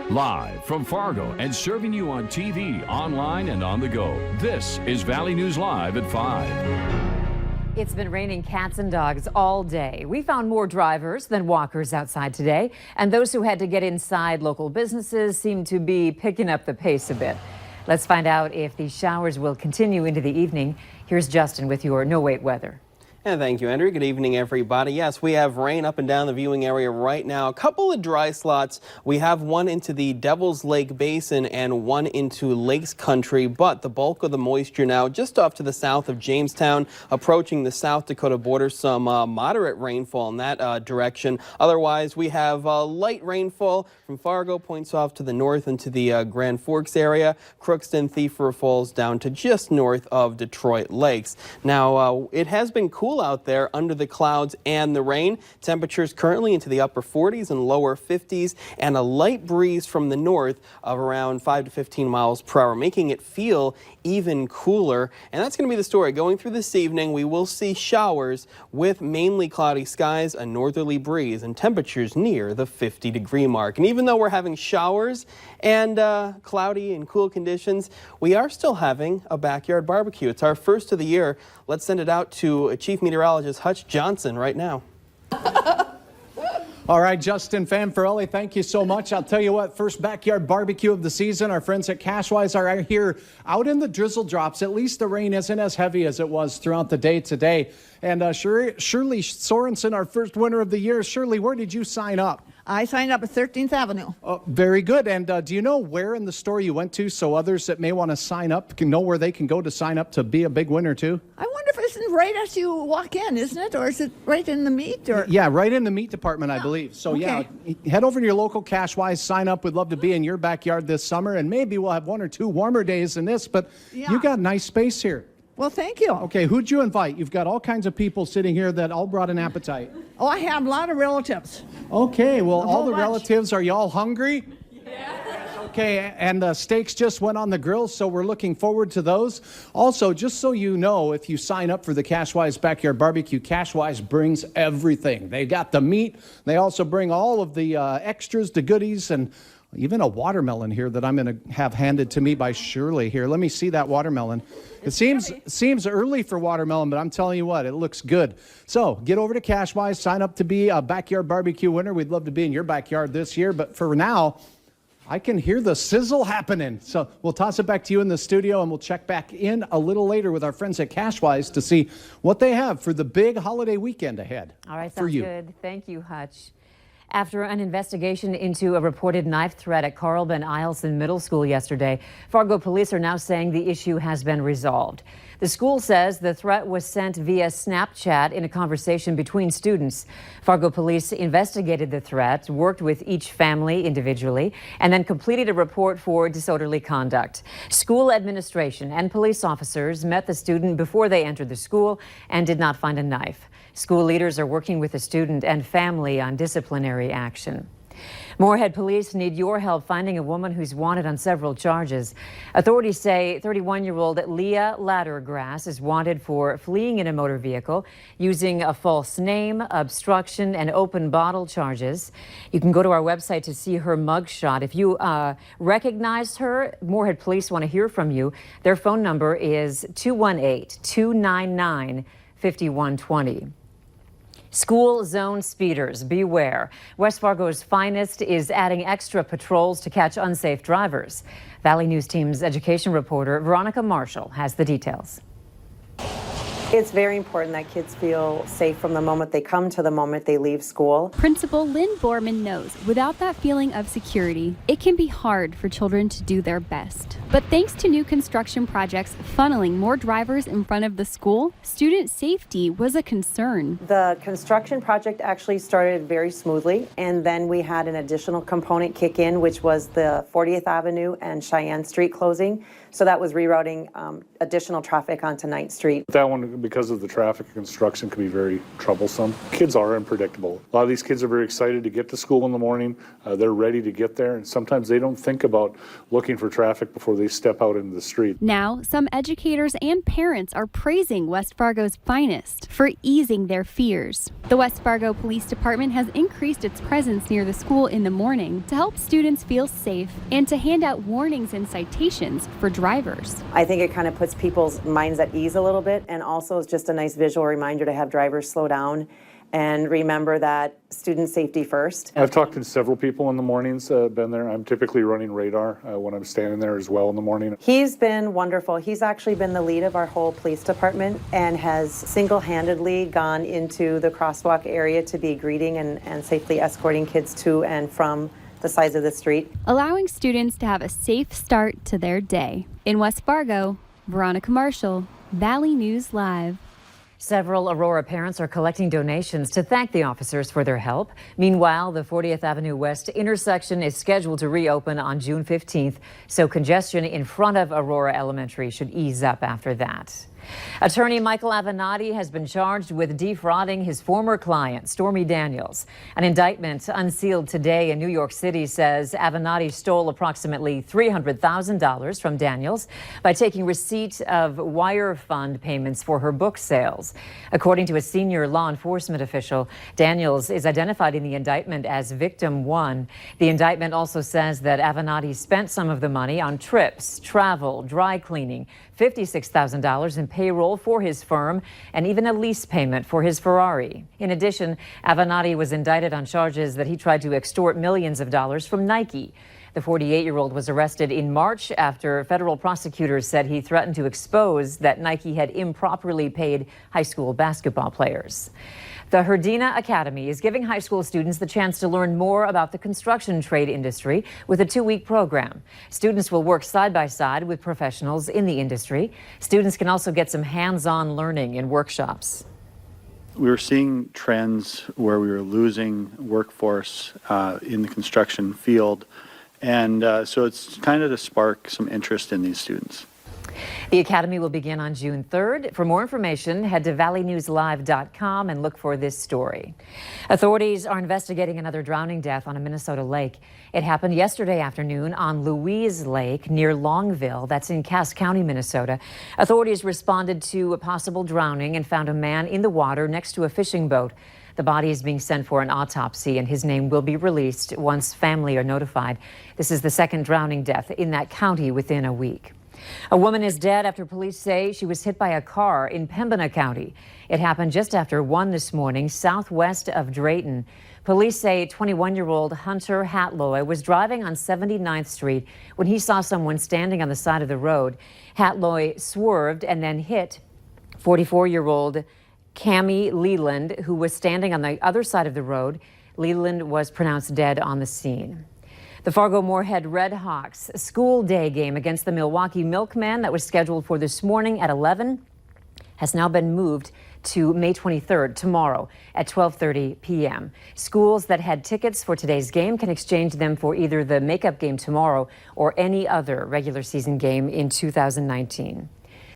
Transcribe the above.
Live from Fargo and serving you on TV, online, and on the go. This is Valley News Live at 5. It's been raining cats and dogs all day. We found more drivers than walkers outside today, and those who had to get inside local businesses seem to be picking up the pace a bit. Let's find out if these showers will continue into the evening. Here's Justin with your no-wait weather. And thank you, Andrew. Good evening, everybody. Yes, we have rain up and down the viewing area right now. A couple of dry slots. We have one into the Devil's Lake Basin and one into Lakes Country, but the bulk of the moisture now just off to the south of Jamestown, approaching the South Dakota border. Some moderate rainfall in that direction. Otherwise, we have light rainfall from Fargo, points off to the north into the Grand Forks area, Crookston, Thief River Falls down to just north of Detroit Lakes. Now, it has been cool out there under the clouds and the rain. Temperatures currently into the upper 40s and lower 50s, and a light breeze from the north of around 5 to 15 miles per hour, making it feel even cooler. And that's going to be the story. Going through this evening, we will see showers with mainly cloudy skies, a northerly breeze, and temperatures near the 50-degree mark. And even though we're having showers and cloudy and cool conditions, we are still having a backyard barbecue. It's our first of the year. Let's send it out to Chief Meteorologist Hutch Johnson right now. All right, Justin Fanfarelli, thank you so much. I'll tell you what, first backyard barbecue of the season. Our friends at Cashwise are here out in the drizzle drops. At least the rain isn't as heavy as it was throughout the day today. And Shirley Sorensen, our first winner of the year. Shirley, where did you sign up? I signed up at 13th Avenue. Oh, very good. And do you know where in the store you went to so others that may want to sign up can know where they can go to sign up to be a big winner too? I wonder if it's right as you walk in, isn't it? Or is it right in the meat? Or yeah, right in the meat department, I believe. So okay. Yeah, head over to your local Cashwise, sign up. We'd love to be in your backyard this summer, and maybe we'll have one or two warmer days than this, but you got nice space here. Well, thank you. Okay, who'd you invite? You've got all kinds of people sitting here that all brought an appetite. Oh, I have a lot of relatives. Okay, well, all the bunch. relatives, are you all hungry? Yeah. Okay, and the steaks just went on the grill, so we're looking forward to those. Also, just so you know, if you sign up for the Cashwise Backyard Barbecue, Cashwise brings everything. They got the meat. They also bring all of the extras, the goodies, and even a watermelon here that I'm going to have handed to me by Shirley here. Let me see that watermelon. It seems early for watermelon, but I'm telling you what, it looks good. So get over to Cashwise, sign up to be a backyard barbecue winner. We'd love to be in your backyard this year, but for now, I can hear the sizzle happening. So we'll toss it back to you in the studio, and we'll check back in a little later with our friends at Cashwise to see what they have for the big holiday weekend ahead. All right, for sounds you. good. Thank you, Hutch. After an investigation into a reported knife threat at Carl Ben Eielson Middle School yesterday, Fargo police are now saying the issue has been resolved. The school says the threat was sent via Snapchat in a conversation between students. Fargo police investigated the threat, worked with each family individually, and then completed a report for disorderly conduct. School administration and police officers met the student before they entered the school and did not find a knife. School leaders are working with the student and family on disciplinary action. Moorhead police need your help finding a woman who's wanted on several charges. Authorities say 31-year-old Leah Laddergrass is wanted for fleeing in a motor vehicle, using a false name, obstruction, and open bottle charges. You can go to our website to see her mugshot. If you recognize her, Moorhead police want to hear from you. Their phone number is 218-299-5120. School zone speeders, beware. West Fargo's finest is adding extra patrols to catch unsafe drivers. Valley News Team's education reporter Veronica Marshall has the details. It's very important that kids feel safe from the moment they come to the moment they leave school. Principal Lynn Borman knows without that feeling of security, it can be hard for children to do their best. But thanks to new construction projects funneling more drivers in front of the school, student safety was a concern. The construction project actually started very smoothly, and then we had an additional component kick in, which was the 40th Avenue and Cheyenne Street closing. So that was rerouting additional traffic onto 9th Street. That one because of the traffic, construction can be very troublesome. Kids are unpredictable. A lot of these kids are very excited to get to school in the morning. They're ready to get there, and sometimes they don't think about looking for traffic before they step out into the street. Now, some educators and parents are praising West Fargo's finest for easing their fears. The West Fargo Police Department has increased its presence near the school in the morning to help students feel safe and to hand out warnings and citations for drivers. I think it kind of puts people's minds at ease a little bit, and also is just a nice visual reminder to have drivers slow down and remember that student safety first. I've talked to several people in the mornings, been there. I'm typically running radar when I'm standing there as well in the morning. He's been wonderful. He's actually been the lead of our whole police department and has single-handedly gone into the crosswalk area to be greeting and safely escorting kids to and from the sides of the street, allowing students to have a safe start to their day. In West Fargo, Veronica Marshall, Valley News Live. Several Aurora parents are collecting donations to thank the officers for their help. Meanwhile, the 40th Avenue West intersection is scheduled to reopen on June 15th, so congestion in front of Aurora Elementary should ease up after that. Attorney Michael Avenatti has been charged with defrauding his former client, Stormy Daniels. An indictment unsealed today in New York City says Avenatti stole approximately $300,000 from Daniels by taking receipt of wire fund payments for her book sales. According to a senior law enforcement official, Daniels is identified in the indictment as victim one. The indictment also says that Avenatti spent some of the money on trips, travel, dry cleaning, $56,000 in payroll for his firm, and even a lease payment for his Ferrari. In addition, Avenatti was indicted on charges that he tried to extort millions of dollars from Nike. The 48-year-old was arrested in March after federal prosecutors said he threatened to expose that Nike had improperly paid high school basketball players. The Herdina Academy is giving high school students the chance to learn more about the construction trade industry with a 2-week program. Students will work side by side with professionals in the industry. Students can also get some hands-on learning in workshops. We were seeing trends where we were losing workforce in the construction field, and so it's kind of to spark some interest in these students. The Academy will begin on June 3rd. For more information, head to valleynewslive.com and look for this story. Authorities are investigating another drowning death on a Minnesota lake. It happened yesterday afternoon on Louise Lake near Longville. That's in Cass County, Minnesota. Authorities responded to a possible drowning and found a man in the water next to a fishing boat. The body is being sent for an autopsy, and his name will be released once family are notified. This is the second drowning death in that county within a week. A woman is dead after police say she was hit by a car in Pembina County. It happened just after 1 this morning, southwest of Drayton. Police say 21-year-old Hunter Hatloy was driving on 79th Street when he saw someone standing on the side of the road. Hatloy swerved and then hit 44-year-old Cami Leland, who was standing on the other side of the road. Leland was pronounced dead on the scene. The Fargo-Moorhead Redhawks school day game against the Milwaukee Milkmen that was scheduled for this morning at 11 has now been moved to May 23rd, tomorrow at 12:30 p.m. Schools that had tickets for today's game can exchange them for either the makeup game tomorrow or any other regular season game in 2019.